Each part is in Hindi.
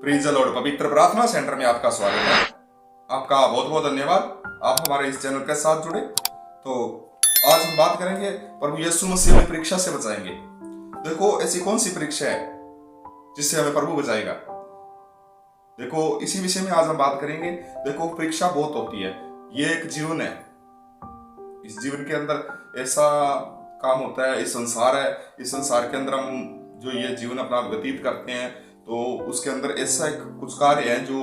प्रेज़ द लॉर्ड पवित्र प्रार्थना सेंटर में आपका स्वागत है। आपका बहुत बहुत धन्यवाद, आप हमारे इस चैनल के साथ जुड़े। तो आज हम बात करेंगे प्रभु यीशु मसीह हमें परीक्षा से बचाएंगे। देखो, ऐसी कौन सी परीक्षा है जिससे हमें प्रभु बचाएगा? देखो, इसी विषय में आज हम बात करेंगे। देखो, परीक्षा बहुत होती है, ये एक जीवन है। इस जीवन के अंदर ऐसा काम होता है, इस संसार है, इस संसार के अंदर हम जो ये जीवन अपना व्यतीत करते हैं, तो उसके अंदर ऐसा एक कुछ कार्य है जो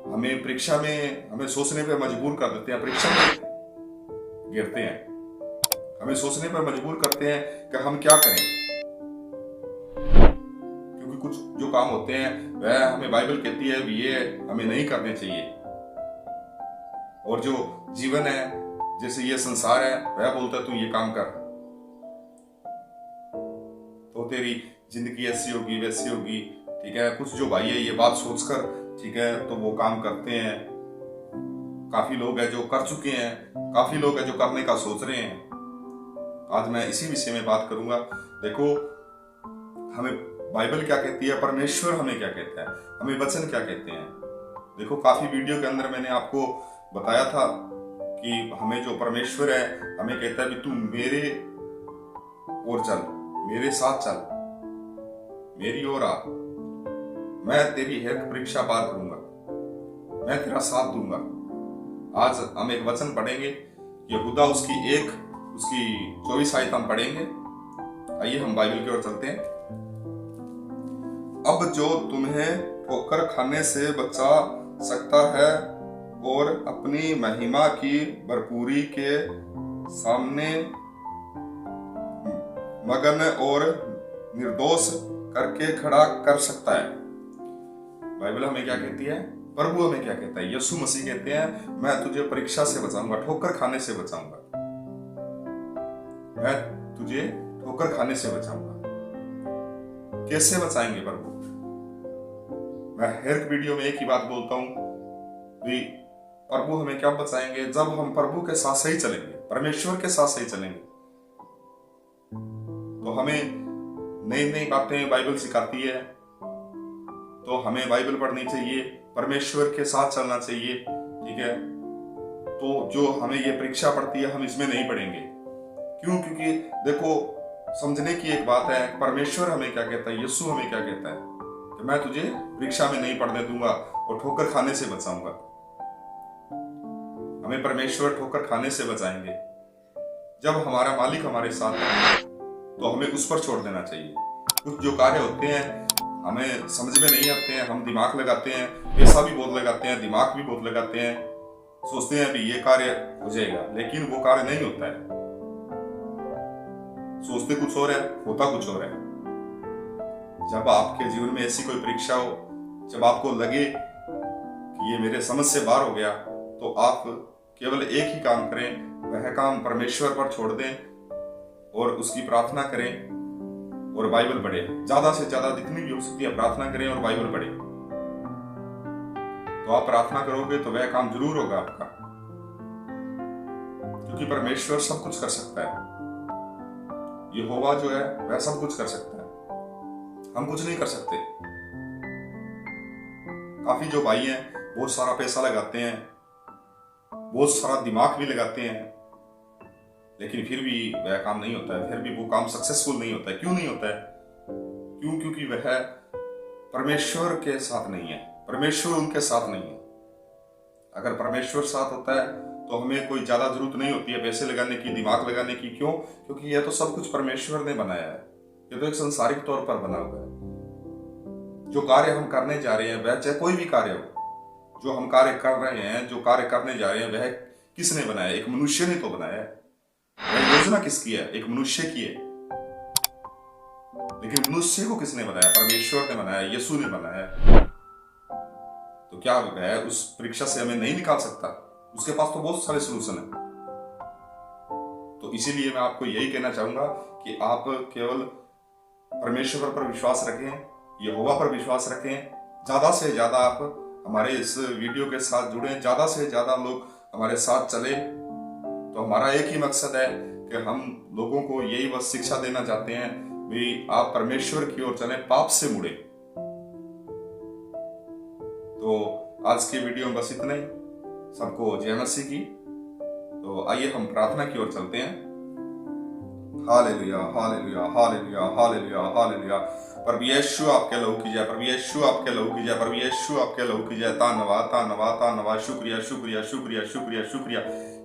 हमें परीक्षा में हमें सोचने पर मजबूर कर देते हैं, परीक्षा में गिरते हैं, हमें सोचने पर मजबूर करते हैं कि हम क्या करें। क्योंकि कुछ जो काम होते हैं वह हमें बाइबल कहती है ये हमें नहीं करने चाहिए, और जो जीवन है जैसे ये संसार है वह बोलता है तू ये काम कर, तो तेरी जिंदगी ऐसी होगी वैसी होगी। ठीक है, कुछ जो भाई है ये बात सोचकर, ठीक है, तो वो काम करते हैं। काफी लोग हैं जो कर चुके हैं, काफी लोग हैं जो करने का सोच रहे हैं। आज मैं इसी विषय में बात करूंगा। देखो, हमें बाइबल क्या कहती है, परमेश्वर हमें क्या कहता है, हमें वचन क्या कहते हैं। देखो, काफी वीडियो के अंदर मैंने आपको बताया था कि हमें जो परमेश्वर है हमें कहता है कि तू मेरे ओर चल, मेरे साथ चल, मेरी ओर आ, मैं तेरी हर परीक्षा पार करूंगा, मैं तेरा साथ दूंगा। आज हम एक वचन पढ़ेंगे, यहूदा उसकी 24 आयत हम पढ़ेंगे। आइए हम बाइबल की ओर चलते हैं। अब जो तुम्हें ठोकर खाने से बचा सकता है और अपनी महिमा की भरपूरी के सामने मगन और निर्दोष करके खड़ा कर सकता है। बाइबल हमें क्या कहती है, प्रभु हमें क्या कहता है, यीशु मसीह कहते हैं मैं तुझे परीक्षा से बचाऊंगा, ठोकर खाने से बचाऊंगा, मैं तुझे ठोकर खाने से बचाऊंगा। कैसे बचाएंगे प्रभु? मैं हर वीडियो में एक ही बात बोलता हूं कि प्रभु हमें क्या बचाएंगे? जब हम प्रभु के साथ सही चलेंगे, परमेश्वर के साथ सही चलेंगे। तो हमें नई नई बातें बाइबल सिखाती है, तो हमें बाइबल पढ़नी चाहिए, परमेश्वर के साथ चलना चाहिए। ठीक है, तो जो हमें ये परीक्षा पड़ती है हम इसमें नहीं पढ़ेंगे। क्यों? क्योंकि देखो, समझने की एक बात है, परमेश्वर हमें क्या कहता है, यीशु हमें क्या कहता है कि मैं तुझे परीक्षा में नहीं पढ़ने दूंगा और ठोकर खाने से बचाऊंगा। हमें परमेश्वर ठोकर खाने से बचाएंगे। जब हमारा मालिक हमारे साथ है तो हमें उस पर छोड़ देना चाहिए। कुछ जो कार्य होते हैं हमें समझ में नहीं आते हैं, हम दिमाग लगाते हैं, पैसा भी बहुत लगाते हैं, दिमाग भी बहुत लगाते हैं, सोचते हैं भी ये कार्य हो जाएगा, लेकिन वो कार्य नहीं होता है। सोचते कुछ और है, होता कुछ और है। जब आपके जीवन में ऐसी कोई परीक्षा हो, जब आपको लगे कि ये मेरे समझ से बाहर हो गया, तो आप केवल एक ही काम करें, वह काम परमेश्वर पर छोड़ दें और उसकी प्रार्थना करें और बाइबल पढ़े। ज्यादा से ज्यादा जितनी भी हो सकती है प्रार्थना करें और बाइबल पढ़े। तो आप प्रार्थना करोगे तो वह काम जरूर होगा आपका, क्योंकि परमेश्वर सब कुछ कर सकता है। यहोवा जो है वह सब कुछ कर सकता है, हम कुछ नहीं कर सकते। काफी जो भाई हैं बहुत सारा पैसा लगाते हैं, बहुत सारा दिमाग भी लगाते हैं, लेकिन फिर भी वह काम नहीं होता है, फिर भी वो काम सक्सेसफुल नहीं होता है। क्यों नहीं होता है? क्यों? क्योंकि वह परमेश्वर के साथ नहीं है, परमेश्वर उनके साथ नहीं है। अगर परमेश्वर साथ होता है तो हमें कोई ज्यादा जरूरत नहीं होती है पैसे लगाने की, दिमाग लगाने की। क्यों? क्योंकि यह तो सब कुछ परमेश्वर ने बनाया है, ये तो एक सांसारिक तौर पर बना हुआ है। जो कार्य हम करने जा रहे हैं, वह चाहे कोई भी कार्य हो, जो हम कार्य कर रहे हैं, जो कार्य करने जा रहे हैं, वह किसने बनाया? एक मनुष्य ने तो बनाया है। वह योजना किसकी है? एक मनुष्य की है। लेकिन मनुष्य को किसने बनाया? परमेश्वर ने बनाया, यीशु ने बनाया। तो क्या वह उस परीक्षा से हमें नहीं निकाल सकता? उसके पास तो बहुत सारे सलूशन है। तो इसीलिए मैं आपको यही कहना चाहूंगा कि आप केवल परमेश्वर पर विश्वास रखें, यहोवा पर विश्वास रखें। ज्यादा से ज्यादा आप हमारे इस वीडियो के साथ जुड़ें, ज्यादा से ज्यादा लोग हमारे साथ चले। तो हमारा एक ही मकसद है कि हम लोगों को यही बस शिक्षा देना चाहते हैं भी आप परमेश्वर की ओर चलें, पाप से मुड़े। आज की वीडियो में बस इतना ही। सबको जय मसीह की। तो आइए हम प्रार्थना की ओर चलते हैं। Hallelujah, hallelujah, hallelujah, hallelujah, hallelujah. प्रभु यीशु आपके लहू की जय, प्रभु यीशु आपके लहू की जय, प्रभु यीशु आपके लहू की जय। धन्यवाद, धन्यवाद, धन्यवाद, शुक्रिया, शुक्रिया, शुक्रिया, शुक्रिया, शुक्रिया।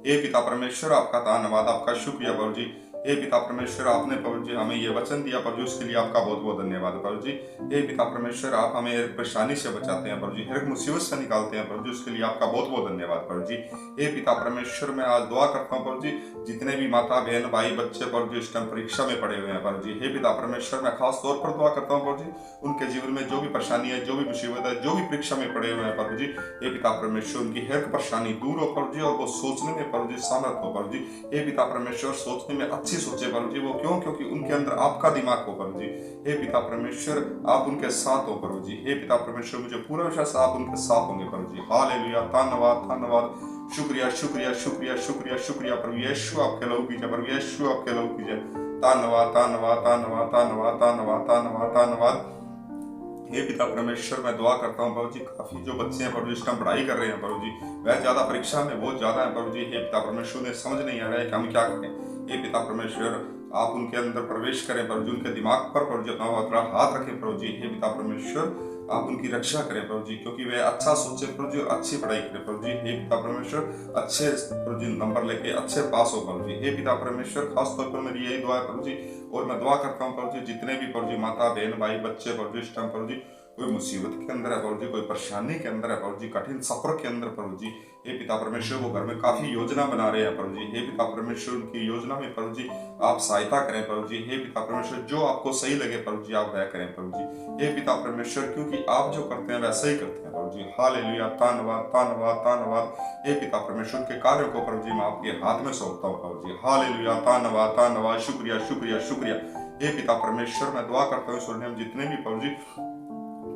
हे पिता परमेश्वर, आपका धन्यवाद, आपका शुक्रिया प्रभु जी। हे पिता परमेश्वर, आपने प्रभु जी हमें ये वचन दिया प्रभु जी, उसके लिए आपका बहुत बहुत धन्यवाद प्रभु जी। हे पिता परमेश्वर, आप हमें परेशानी से बचाते हैं प्रभु जी, हर एक मुसीबत से निकालते हैं प्रभु जी, उसके लिए आपका बहुत बहुत धन्यवाद प्रभु जी। हे पिता परमेश्वर, मैं आज दुआ करता हूँ प्रभु जी, जितने भी माता बहन भाई बच्चे प्रभु जी इस टाइम परीक्षा में पड़े हुए हैं प्रभु जी, हे पिता परमेश्वर, मैं खास तौर पर दुआ करता हूँ प्रभु जी, उनके जीवन में जो भी परेशानी है, जो भी मुसीबत है, जो भी परीक्षा में पड़े हुए हैं प्रभु जी, हे पिता परमेश्वर, उनकी हर परेशानी दूर हो प्रभु जी, और वो सोचने में प्रभु जी सामर्थ हो प्रभु जी। हे पिता परमेश्वर, सोचने में अच्छी सोचे प्रभु जी, वो क्यों? क्योंकि उनके अंदर आपका दिमाग हो प्रभु जी। हे पिता परमेश्वर, आप उनके साथ हो प्रभु जी। हे पिता परमेश्वर, मुझे पूरा विश्वास आप उनके साथ होंगे प्रभु जी। हालेलुया, धन्यवाद, धन्यवाद, शुक्रिया, शुक्रिया, शुक्रिया, शुक्रिया, शुक्रिया। प्रभु यीशु आपके लहू की जय, प्रभु यीशु आपके लहू की जय। धन्यवाद, धन्यवाद, धन्यवाद, धन्यवाद, धन्यवाद, धन्यवाद, धन्यवाद। हे पिता परमेश्वर, मैं दुआ करता हूँ प्रभु जी, काफी जो बच्चे हैं प्रभु जी इस टाइम पढ़ाई कर रहे हैं प्रभु जी, वह ज्यादा परीक्षा में बहुत ज्यादा है प्रभु जी। हे पिता परमेश्वर, ने समझ नहीं आ रहा है कि हम क्या करें। हे पिता परमेश्वर, आप उनके अंदर प्रवेश करें प्रभु जी, उनके दिमाग पर प्रभु जी अपना हाथ रखें प्रभु जी। हे पिता परमेश्वर, आप उनकी रक्षा करें प्रभु जी, क्योंकि वे अच्छा सोचे प्रभु जी, अच्छी पढ़ाई करें प्रभु जी। हे पिता परमेश्वर, अच्छे प्रभु जी नंबर लेके अच्छे पास हो प्रभु जी। हे पिता परमेश्वर, खास तौर पर मेरी यही दुआ है प्रभु जी, और मैं दुआ करता हूँ प्रभु जी, जितने भी प्रभु जी माता बहन भाई बच्चे प्रभु जी इस टाइम प्रभु जी कोई मुसीबत के अंदर है प्रभु जी, कोई परेशानी के अंदर है प्रभु जी, कठिन सफर के अंदर प्रभु जी, हे पिता परमेश्वर, वो घर में काफी योजना बना रहे हैं प्रभु जी। हे पिता परमेश्वर, उनकी योजना में प्रभु जी आप सहायता करें प्रभु जी। हे पिता परमेश्वर, जो आपको सही लगे प्रभु जी आप वह करें प्रभु जी। हे पिता परमेश्वर, क्योंकि आप जो करते हैं वैसा ही करते हैं प्रभु जी। हालेलुया, धन्यवाद, धन्यवाद, धन्यवाद। हे पिता परमेश्वर, के कार्यों को प्रभु जी मैं आपके हाथ में सौंपता हूँ प्रभु जी। हालेलुया, धन्यवाद, धन्यवाद, शुक्रिया, शुक्रिया, शुक्रिया। हे पिता परमेश्वर, मैं दुआ करता हूँ स्वर्णिम, जितने भी प्रभु जी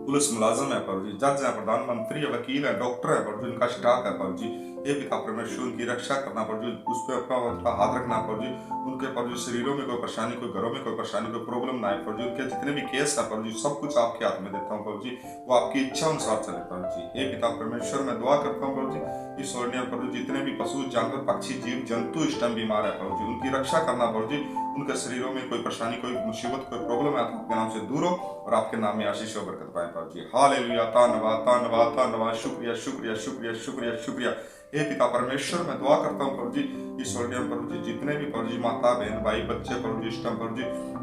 पुलिस मुलाजिम है प्रभु जी, जज है, प्रधानमंत्री है, वकील है, डॉक्टर है प्रभु जी, उनका स्टाफ है प्रभु जी, हे पिता परमेश्वर, उनकी रक्षा करना प्रभु जी, उस पर अपना हाथ रखना प्रभु जी, उनके प्रभु जी शरीरों में कोई परेशानी, कोई घरों में कोई परेशानी, कोई प्रॉब्लम ना आए प्रभु जी, उनके जितने भी केस है प्रभु जी सब कुछ आपके हाथ में देता हूँ प्रभु जी, वो आपकी इच्छा अनुसार चले प्रभु जी। हे पिता परमेश्वर, मैं दुआ करता हूँ प्रभु जी, इस स्वर्णिम प्रभु जितने भी पशु जानवर पक्षी जीव जंतु इस टाइम बीमार है प्रभु जी, उनकी रक्षा करना प्रभु जी, उनके शरीरों में कोई परेशानी, कोई मुसीबत, कोई प्रॉब्लम है तो आपके नाम से दूर हो और आपके नाम में आशीष और बरकत पाए प्रभु जी। हालेलुया, धन्यवाद, धन्यवाद, धन्यवाद, शुक्रिया, शुक्रिया, शुक्रिया, शुक्रिया, शुक्रिया। हे पिता परमेश्वर, मैं दुआ करता हूँ प्रभु जी, इस स्वर्णिम प्रभु जी जितने भी प्रभु जी माता बहन भाई बच्चे प्रभु जी इस टाइम प्रभु जी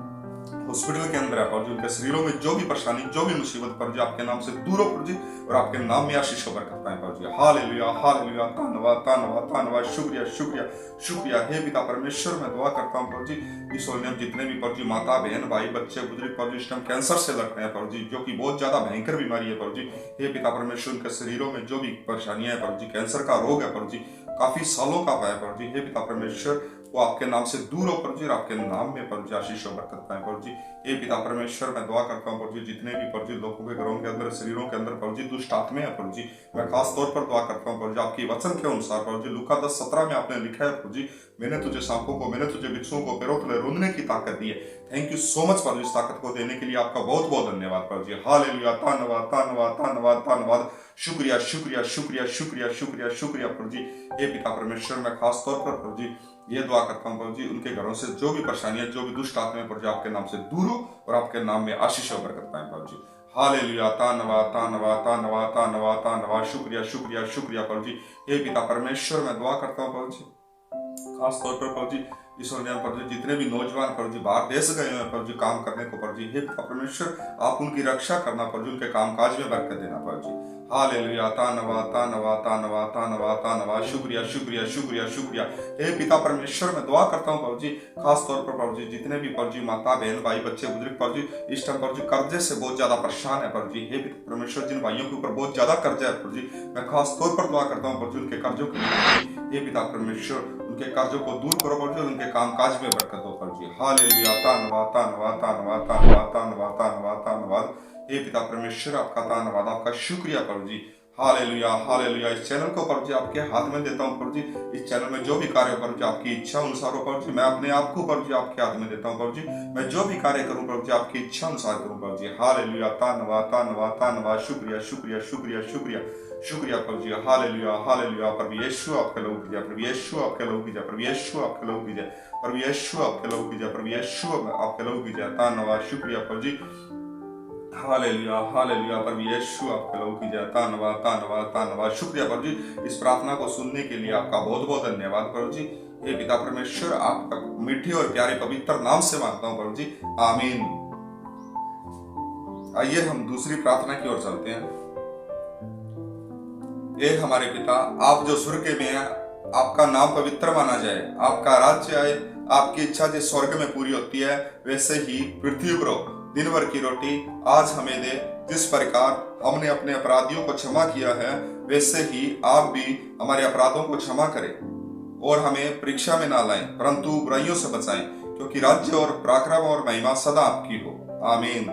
हॉस्पिटल के अंदर है प्रभु जी, उनके शरीरों में जो भी परेशानी, जो भी मुसीबत प्रभु जी आपके नाम से दूर हो प्रभु जी, और आपके नाम में आशीष और बरकत पाए प्रभु जी। हालेलुया, हालेलुया, धन्यवाद, धन्यवाद, धन्यवाद, शुक्रिया, शुक्रिया, शुक्रिया। हे पिता परमेश्वर, मैं दुआ करता हूँ प्रभु जी, इस स्वर्णिम जितने भी प्रभु जी माता बहन भाई बच्चे बुजुर्ग प्रभु जी इस टाइम कैंसर से लड़ रहे हैं प्रभु जी, जो कि बहुत ज्यादा भयंकर बीमारी है प्रभु जी, हे पिता परमेश्वर, उनके शरीरों में जो भी परेशानियां है प्रभु जी, कैंसर का रोग है प्रभु जी, काफी सालों का है प्रभु जी, हे पिता परमेश्वर, वो आपके नाम से दूर हो प्रभु जी, और आपके नाम में प्रभु जी आशीष और बरकत पाए प्रभु जी। हे पिता परमेश्वर, मैं दुआ करता हूँ प्रभु जी, जितने भी प्रभु जी लोगों के घरों के अंदर शरीरों के अंदर प्रभु जी दुष्ट आत्मे हैं प्रभु जी, मैं खास तौर पर दुआ करता हूँ प्रभु जी, आपकी वचन के अनुसार प्रभु जी लूका 10:17 में आपने लिखा है प्रभु जी, मैंने तुझे सांपों को, मैंने तुझे बिच्छुओं को पैरों तले रोंदने की ताकत दी है। थैंक यू सो मच प्रभु, इस ताकत को देने के लिए आपका बहुत बहुत धन्यवाद प्रभु जी। हालेलुया, धन्यवाद, धन्यवाद, धन्यवाद, धन्यवाद, शुक्रिया, शुक्रिया, शुक्रिया, शुक्रिया, शुक्रिया, शुक्रिया प्रभु जी। हे पिता परमेश्वर, मैं खास तौर पर प्रभु जी ये दुआ करता हूँ प्रभु जी, उनके घरों से जो भी परेशानियां, जो भी दुष्ट आत्माएं प्रभु जी आपके नाम से दूर हो और आपके नाम में आशीष और बरकत पाए प्रभु जी। हालेलुया, धन्यवाद, धन्यवाद, धन्यवाद, धन्यवाद, धन्यवाद, शुक्रिया, शुक्रिया, शुक्रिया प्रभु जी। हे पिता परमेश्वर, मैं दुआ करता हूँ प्रभु जी, खास तौर पर प्रभु जी इस प्रभु जी जितने भी नौजवान प्रभु जी बाहर देश गए हैं प्रभु जी काम करने को प्रभु जी, हे पिता परमेश्वर, आप उनकी रक्षा करना प्रभु जी, उनके कामकाज में बरकत देना प्रभु जी। हालेलुया, धन्यवाद, धन्यवाद, धन्यवाद, धन्यवाद, धन्यवाद, शुक्रिया, शुक्रिया, शुक्रिया, शुक्रिया। हे पिता परमेश्वर, मैं दुआ करता हूँ प्रभु जी, खास तौर पर प्रभु जी जितने भी प्रभु जी माता बहन भाई बच्चे बुजुर्ग प्रभु जी इस टाइम प्रभु जी कर्जे से बहुत ज्यादा परेशान है प्रभु जी, हे पिता परमेश्वर, जिन भाइयों के ऊपर बहुत ज्यादा कर्जा है प्रभु जी, मैं खास तौर पर दुआ करता हूँ प्रभु जी उनके कर्जों के लिए, हे पिता परमेश्वर, उनके कर्जों को दूर करो प्रभु जी, उनके कामकाज में बरकत हो प्रभु जी। हालेलुया, धन्यवाद, धन्यवाद, धन्यवाद, धन्यवाद, धन्यवाद, धन्यवाद, धन्यवाद। हे पिता परमेश्वर, आपका धन्यवाद, आपका शुक्रिया प्रभु जी। Hallelujah hallelujah. इस चैनल को प्रभु जी आपके हाथ में देता हूँ प्रभु जी। इस चैनल में जो भी कार्य हो प्रभु जी आपकी इच्छा अनुसार हो प्रभु जी। मैं अपने आप को प्रभु जी आपके हाथ में देता हूँ प्रभु जी। मैं जो भी कार्य करूँ प्रभु जी आपकी इच्छा अनुसार करूँ प्रभु जी। हालेलुया, धन्यवाद धन्यवाद धन्यवाद, शुक्रिया शुक्रिया शुक्रिया शुक्रिया शुक्रिया प्रभु जी। Hallelujah hallelujah. प्रभु यीशु आपके लोगों की जय, प्रभु यीशु आपके लोगों की जय, प्रभु यीशु आपके लोगों की जय, प्रभु यीशु आपके लोगों की जय, प्रभु यीशु आपके लोगों की जय। धन्यवाद शुक्रिया प्रभु जी। Hallelujah hallelujah. प्रभु यीशु आपके लोगों की जय। धन्यवाद धन्यवाद धन्यवाद, शुक्रिया प्रभु जी। इस प्रार्थना को सुनने के लिए आपका बहुत बहुत धन्यवाद प्रभु जी। हे पिता परमेश्वर, आपका मीठे और प्यारे पवित्र नाम से मांगता हूँ प्रभु जी, आमीन। आइए हम दूसरी प्रार्थना की ओर चलते हैं। हे हमारे पिता, आप जो स्वर्ग में हैं, आपका नाम पवित्र माना जाए, आपका राज्य आए, आपकी इच्छा जिस स्वर्ग में पूरी होती है वैसे ही पृथ्वी पर दिन भर की रोटी आज हमें दे। जिस प्रकार हमने अपने अपराधियों को क्षमा किया है वैसे ही आप भी हमारे अपराधों को क्षमा करें, और हमें परीक्षा में ना लाएं परंतु बुराइयों से बचाएं, क्योंकि राज्य और पराक्रम और महिमा सदा आपकी हो, आमीन।